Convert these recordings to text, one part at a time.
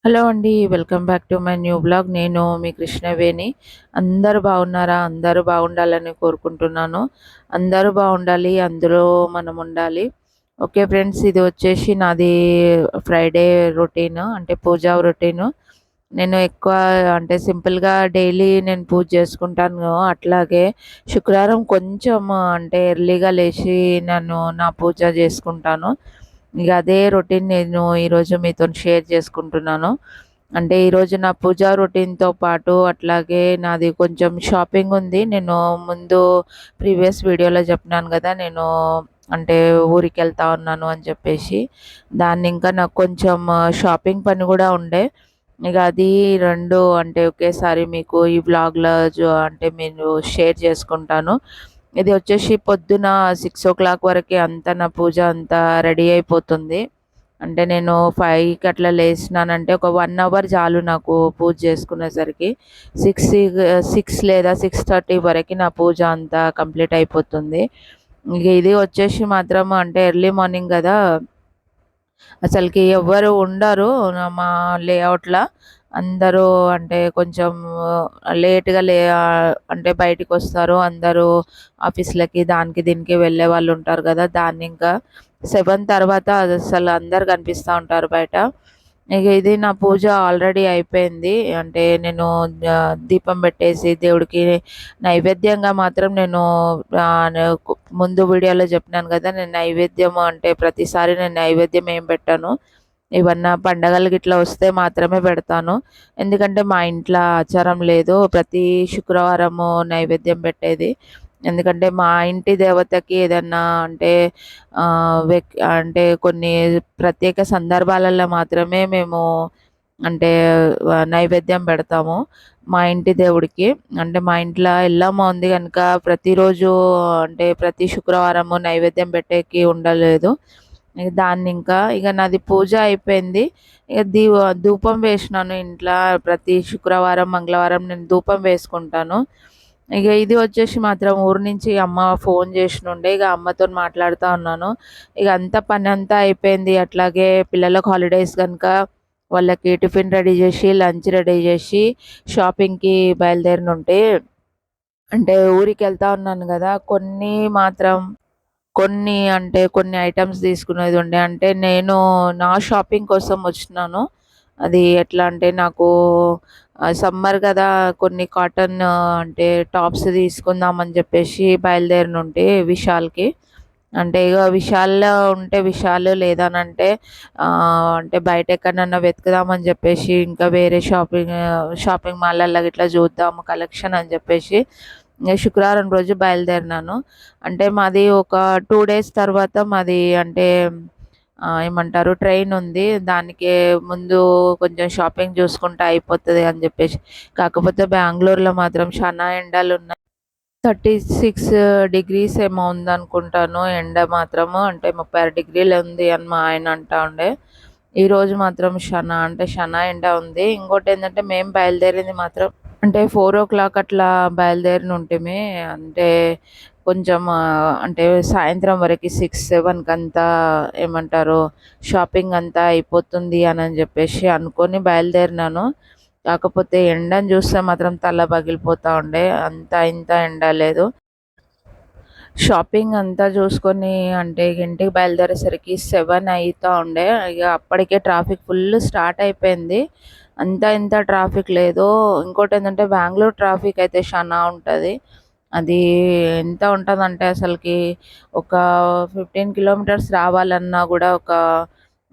Hello అండి. Welcome back to my new blog. నేను మీ కృష్ణవేణి. అందరూ బాగున్నారా? అందరూ బాగుండాలని కోరుకుంటున్నాను. అందరూ బాగుండాలి. అందులో మనం ఉండాలి. ఓకే ఫ్రెండ్స్, ఇది వచ్చేసి నాది ఫ్రైడే రొటీన్, అంటే పూజ రొటీన్. నేను ఎక్కువ అంటే సింపుల్‌గా డైలీ నేను పూజ చేసుకుంటాను. అట్లాగే శుక్రవారం కొంచెం అంటే ఎర్లీగా లేచి నేను నా పూజ చేసుకుంటాను. ఇక అదే రొటీన్ నేను ఈరోజు మీతోని షేర్ చేసుకుంటున్నాను. అంటే ఈరోజు నా పూజా రొటీన్‌తో పాటు అట్లాగే నాది కొంచెం షాపింగ్ ఉంది. నేను ముందు ప్రీవియస్ వీడియోలో చెప్పినాను గదా! నేను అంటే ఊరికెళ్తా ఉన్నాను అని చెప్పేసి. దాన్ని ఇంకా నాకు కొంచెం షాపింగ్ పని గూడా ఉండే. ఇక అది 2 అంటే ఒకేసారి మీకు ఈ వ్లాగ్‌లో అంటే నేను షేర్ చేసుకుంటాను. ఇది వచ్చేసి పొద్దున 6:00 వరకే అంతా నా పూజ అంతా రెడీ అయిపోతుంది. అంటే నేను 5కి అట్లా లేసినానంటే ఒక 1 అవర్ చాలు నాకు పూజ చేసుకునేసరికి. 6 లేదా 6:30 వరకి నా పూజ అంతా కంప్లీట్ అయిపోతుంది. ఇగ ఇది వచ్చేసి మాత్రం అంటే ఎర్లీ మార్నింగ్ గదా! అసలకి ఎవ్వరు ఉండరు మా లేఔట్‌ల. అందరూ అంటే కొంచెం లేట్‌గా అంటే బయటికొస్తారు. అందరూ ఆఫీస్‌లకి దానికి దీనికి వెళ్ళేవాళ్ళుంటారు గదా! దాన్నింకా 7 తర్వాత అదసలు అందరూ కనిపిస్తా ఉంటారు బయట. ఇగ ఇది నా పూజ ఆల్రెడీ అయిపోయింది. అంటే నేను దీపం పెట్టేసి దేవుడికి నైవేద్యంగా మాత్రం నేను ముందు వీడియోలో చెప్పినాను గదా! నేను నైవేద్యం అంటే ప్రతిసారి నేను నైవేద్యం ఏం పెట్టను. ఏవన్నా పండగలు గిట్లా వస్తే మాత్రమే పెడతాను. ఎందుకంటే మా ఇంట్ల ఆచారం లేదు ప్రతి శుక్రవారము నైవేద్యం పెట్టేది. ఎందుకంటే మా ఇంటి దేవతకి ఏదన్నా అంటే అంటే కొన్ని ప్రత్యేక సందర్భాలలో మాత్రమే మేము అంటే నైవేద్యం పెడతాము. మా ఇంటి దేవుడికి. అంటే మా ఇంట్ల ఎల్లమ్మ ఉంది గనుక ప్రతిరోజు అంటే ప్రతి శుక్రవారము నైవేద్యం పెట్టేకి ఉండలేదు. ఇగ దాన్నింకా ఇగ నాది పూజ అయిపోయింది. ఇగ ధూపం వేసినాను ఇంట్ల. ప్రతి శుక్రవారం, మంగళవారం నేను ధూపం వేసుకుంటాను. ఇగ ఇది వచ్చేసి మాత్రం ఊరు నుంచి అమ్మ ఫోను జేషినుండే. ఇగ అమ్మతోని మాట్లాడుతా ఉన్నాను. ఇగ అంతా పనంతా అయిపోయింది. అట్లాగే పిల్లలకు హాలిడేస్ గనుక వాళ్ళకి టిఫిన్ రెడీ జేషి, లంచ్ రెడీ జేషి, షాపింగ్‌కి బయలుదేరినుంటే అంటే ఊరికెళ్తా ఉన్నాను గదా! కొన్ని ఐటెమ్స్ తీసుకునేది ఉండే. అంటే నేను నా షాపింగ్ కోసం వచ్చినాను. అది ఎట్లా అంటే నాకు సమ్మర్ గదా! కొన్ని కాటన్ అంటే టాప్స్ తీసుకుందామని జెప్పేసి బయలుదేరినుంటి విశాల్‌కి. అంటే ఇగ విశాల్‌లో ఉంటే విశాల్ లేదనంటే అంటే బయట ఎక్కడనన్నా వెతుకుదామని జెప్పేసి ఇంకా వేరే షాపింగ్ మాల్‌లల్ల గిట్లా జూద్దాము కలెక్షన్ అని జెప్పేసి శుక్రవారం రోజు బయలుదేరినాను. అంటే మాది ఒక 2 డేస్ తర్వాత మాది అంటే ఏమంటారు ట్రైనుంది. దానికి ముందు కొంచెం షాపింగ్ జూసుకుంటే అయిపోతది అని జెప్పేసి. కాకపోతే బెంగుళూరులో మాత్రం చానా ఎండలున్నాయి. 36 డిగ్రీస్ ఏమో ఉందనుకుంటాను ఎండ మాత్రము. అంటే 36 డిగ్రీలు ఉంది అని మా ఆయన అంటా ఉండే. ఈరోజు మాత్రం అంటే శానా ఎండ ఉంది. ఇంకోటేందంటే మేము బయలుదేరింది మాత్రం అంటే 4:00 అట్లా బయలుదేరినుంటిమి. అంటే కొంచెం అంటే సాయంత్రం వరకి 6, 7 కంతా ఏమంటారు షాపింగ్ అంతా అయిపోతుంది అనని జెప్పేసి అనుకోని బయలుదేరినాను. కాకపోతే ఎండని జూస్తే మాత్రం తల పగిలిపోతా ఉండే. అంత ఇంత ఎండ లేదు. షాపింగ్ అంతా జూసుకొని అంటే ఇంటికి బయలుదేరేసరికి 7 అయితా ఉండే. ఇగ అప్పటికే ట్రాఫిక్ ఫుల్ స్టార్ట్ అయిపోయింది. అంతా ఇంత ట్రాఫిక్ లేదు. ఇంకోటేందంటే బెంగుళూరు ట్రాఫిక్ అయితే శానా ఉంటది. అది ఎంత ఉంటదంటే అసలకి ఒక 15 కిలోమీటర్స్ రావాలన్నా గూడా ఒక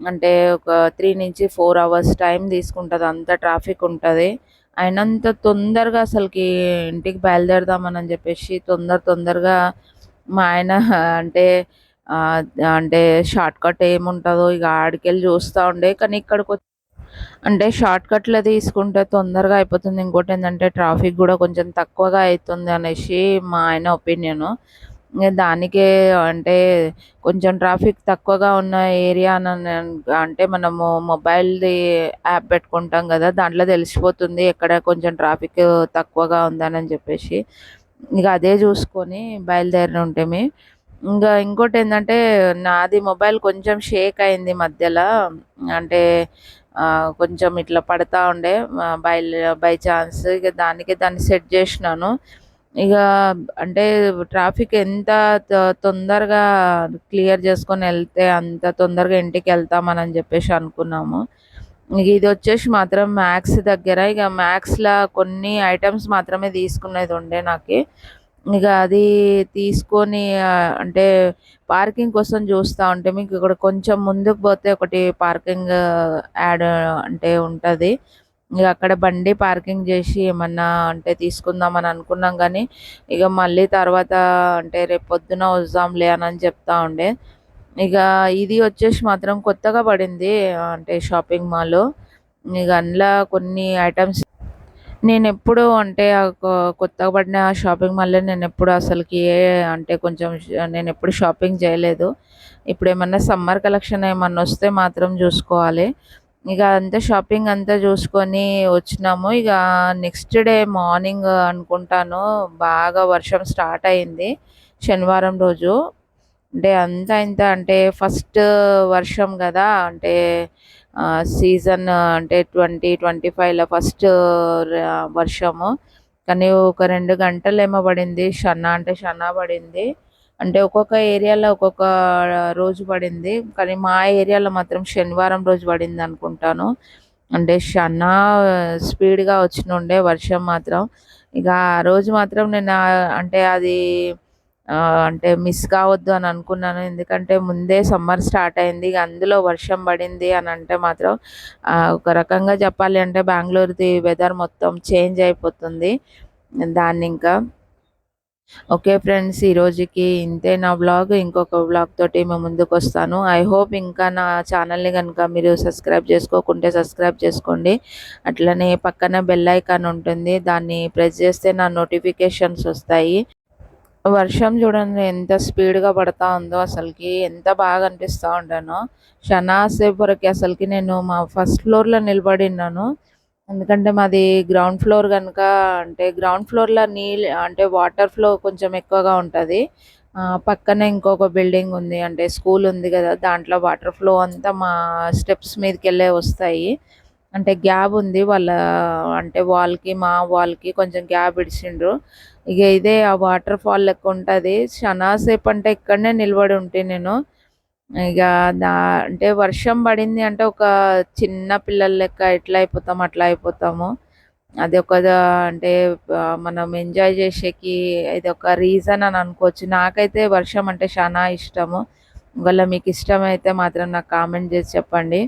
3-4 అవర్స్ టైం తీసుకుంటది. అంత ట్రాఫిక్ ఉంటది. అయినంత తొందరగా అసలకి ఇంటికి బయలుదేరదామని జెప్పేసి తొందరగా మా ఆయన అంటే ఆహ్, అంటే షార్ట్‌కట్ ఏముంటదో ఇగ ఆడికెళ్ళి చూస్తా ఉండే. కానీ అంటే షార్ట్‌కట్‌లో తీసుకుంటే తొందరగా అయిపోతుంది. ఇంకోటేందంటే ట్రాఫిక్ గూడా కొంచెం తక్కువగా అయితుంది అనేసి మా ఆయన ఒపీనియను. ఇంగ దానికే అంటే కొంచెం ట్రాఫిక్ తక్కువగా ఉన్న ఏరియా అంటే మనము మొబైల్‌ది యాప్ పెట్టుకుంటాం గదా! దాంట్లో తెలిసిపోతుంది ఎక్కడ కొంచెం ట్రాఫిక్ తక్కువగా ఉందనని జెప్పేసి. ఇగ అదే జూసుకొని బయలుదేరినుంటిమి. ఇంకోటేందంటే నాది మొబైల్ కొంచెం షేక్ అయింది మధ్యల. అంటే కొంచెం ఇట్లా పడతా ఉండే బై బై ఛాన్స్ ఇక దాన్ని సెట్ చేసినాను. ఇక అంటే ట్రాఫిక్ ఎంత తొందరగా క్లియర్ చేసుకొని వెళ్తే అంత తొందరగా ఇంటికి వెళ్తామని చెప్పేసి అనుకున్నాము. ఇక ఇది వచ్చేసి మాత్రం మ్యాక్స్ దగ్గర ఇక మ్యాక్స్‌లా కొన్ని ఐటెమ్స్ మాత్రమే తీసుకునేది ఉండే నాకి. ఇక అది తీసుకొని అంటే పార్కింగ్ కోసం చూస్తా ఉంటే మీకు ఇక్కడ కొంచెం ముందుకు పోతే ఒకటి పార్కింగ్ యాడ్ అంటే ఉంటది. ఇక అక్కడ బండి పార్కింగ్ చేసి ఏమన్నా అంటే తీసుకుందామని అనుకున్నాం కానీ ఇక మళ్ళీ తర్వాత అంటే రేపు పొద్దున వద్దాంలే అని చెప్తా ఉండే. ఇక ఇది వచ్చేసి మాత్రం కొత్తగా పడింది అంటే షాపింగ్ మాల్. ఇక అందులో కొన్ని ఐటమ్స్ నేనెప్పుడు అంటే కొత్తగా పడిన షాపింగ్ మాల్‌లో నేనెప్పుడు అసలకి అంటే కొంచెం నేనెప్పుడు షాపింగ్ చేయలేదు. ఇప్పుడేమన్నా సమ్మర్ కలెక్షన్ ఏమన్నా వస్తే మాత్రం జూసుకోవాలి. ఇక అంతా షాపింగ్ అంతా జూసుకొని వచ్చినాము. ఇక నెక్స్ట్ డే మార్నింగ్ అనుకుంటాను బాగా వర్షం స్టార్ట్ అయింది. శనివారం రోజు. అంటే అంతా ఇంత అంటే ఫస్ట్ వర్షం గదా! అంటే సీజన్ అంటే 2025లో ఫస్ట్ వర్షము. కానీ ఒక 2 గంటలేమో పడింది. అంటే షన్నా పడింది. అంటే ఒక్కొక్క ఏరియాలో ఒక్కొక్క రోజు పడింది. కానీ మా ఏరియాలో మాత్రం శనివారం రోజు పడిందనుకుంటాను. అంటే షన్నా స్పీడ్‌గా వచ్చినుండే వర్షం మాత్రం. ఇక ఆ రోజు మాత్రం నేను అంటే అది అంటే మిస్ కావద్దు అని అనుకున్నాను. ఎందుకంటే ముందే సమ్మర్ స్టార్ట్ అయింది. ఇక అందులో వర్షం పడింది అని అంటే మాత్రం ఒక రకంగా చెప్పాలి అంటే బెంగుళూరుది వెదర్ మొత్తం చేంజ్ అయిపోతుంది. దాన్నింకా ఓకే ఫ్రెండ్స్, ఈ రోజుకి ఇంతే నా వ్లాగ్. ఇంకొక వ్లాగ్ తోటి మీ ముందుకొస్తాను. ఐ హోప్ ఇంకా నా ఛానల్‌ని గనుక మీరు సబ్స్క్రైబ్ చేసుకోకుంటే సబ్స్క్రైబ్ చేసుకోండి. అట్లనే పక్కన బెల్ ఐకాన్ ఉంటుంది. దాన్ని ప్రెస్ చేస్తే నా నోటిఫికేషన్స్ వస్తాయి. వర్షం చూడండి ఎంత స్పీడ్‌గా పడతా ఉందో అసలకి. ఎంత బాగా అనిపిస్తా ఉండేనో. షనాసేపు వరకి అసలకి నేను మా ఫస్ట్ ఫ్లోర్‌లో నిలబడిన్నాను. ఎందుకంటే మాది గ్రౌండ్ ఫ్లోర్ గనుక అంటే గ్రౌండ్ ఫ్లోర్‌లో అంటే వాటర్ ఫ్లో కొంచెం ఎక్కువగా ఉంటది. పక్కనే ఇంకొక బిల్డింగ్ ఉంది. అంటే స్కూల్ ఉంది గదా! దాంట్లో వాటర్ ఫ్లో అంతా మా స్టెప్స్ మీదకెళ్ళే వస్తాయి. అంటే గ్యాప్ ఉంది. అంటే మా వాల్‌కి కొంచెం గ్యాప్ ఇడిసిండ్రు. ఇగ ఇదే ఆ వాటర్ ఫాల్ లెక్క ఉంటది. సేపంటే ఇక్కడనే నిలబడి ఉంటి నేను. ఇగ దా అంటే వర్షం పడింది అంటే ఒక చిన్న పిల్లల లెక్క ఎట్లా అయిపోతామో అట్లా అయిపోతాము. అది ఒక అంటే మనం ఎంజాయ్ చేసేకి ఇదొక రీజన్ అని అనుకోవచ్చు. నాకైతే వర్షం అంటే శానా ఇష్టము. ఒకవేళ మీకు ఇష్టమైతే మాత్రం నాకు కామెంట్ చేసి చెప్పండి.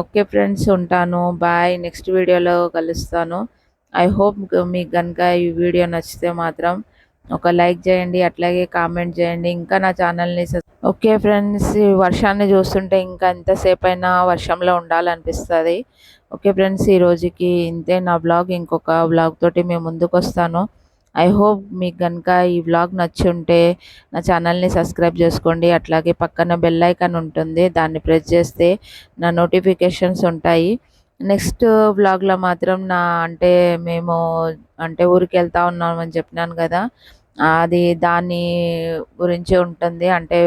ఓకే ఫ్రెండ్స్, ఉంటాను. బాయ్. నెక్స్ట్ వీడియోలో కలుస్తాను. ఐ హోప్ మీకు గనుక ఈ వీడియో నచ్చితే మాత్రం ఒక లైక్ చేయండి. అట్లాగే కామెంట్ చేయండి. ఇంకా నా ఛానల్‌ని ఓకే ఫ్రెండ్స్, ఈ వర్షాన్ని చూస్తుంటే ఇంకా ఎంతసేపైనా వర్షంలో ఉండాలనిపిస్తది. ఓకే ఫ్రెండ్స్, ఈ రోజుకి ఇంతే నా వ్లాగ్. ఇంకొక వ్లాగ్ తోటి మీ ముందుకొస్తాను. ఐ హోప్ మీకు గనుక ఈ వ్లాగ్ నచ్చుంటే నా ఛానల్‌ని సబ్స్క్రైబ్ చేసుకోండి. అట్లాగే పక్కన బెల్ ఐకాన్ ఉంటుంది. దాన్ని ప్రెస్ చేస్తే నా నోటిఫికేషన్స్ ఉంటాయి. నెక్స్ట్ వ్లాగ్‌లో మాత్రం అంటే మేము అంటే ఊరికెళ్తా ఉన్నామని చెప్పినాను గదా! దాని గురించే ఉంటుంది. అంటే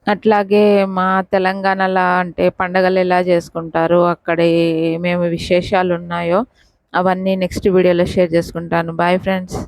అట్లాగే మా తెలంగాణలో అంటే పండగలు ఎలా చేసుకుంటారు, అక్కడ ఏమేమి విశేషాలున్నాయో అవన్నీ నెక్స్ట్ వీడియోలో షేర్ చేసుకుంటాను. Bye friends.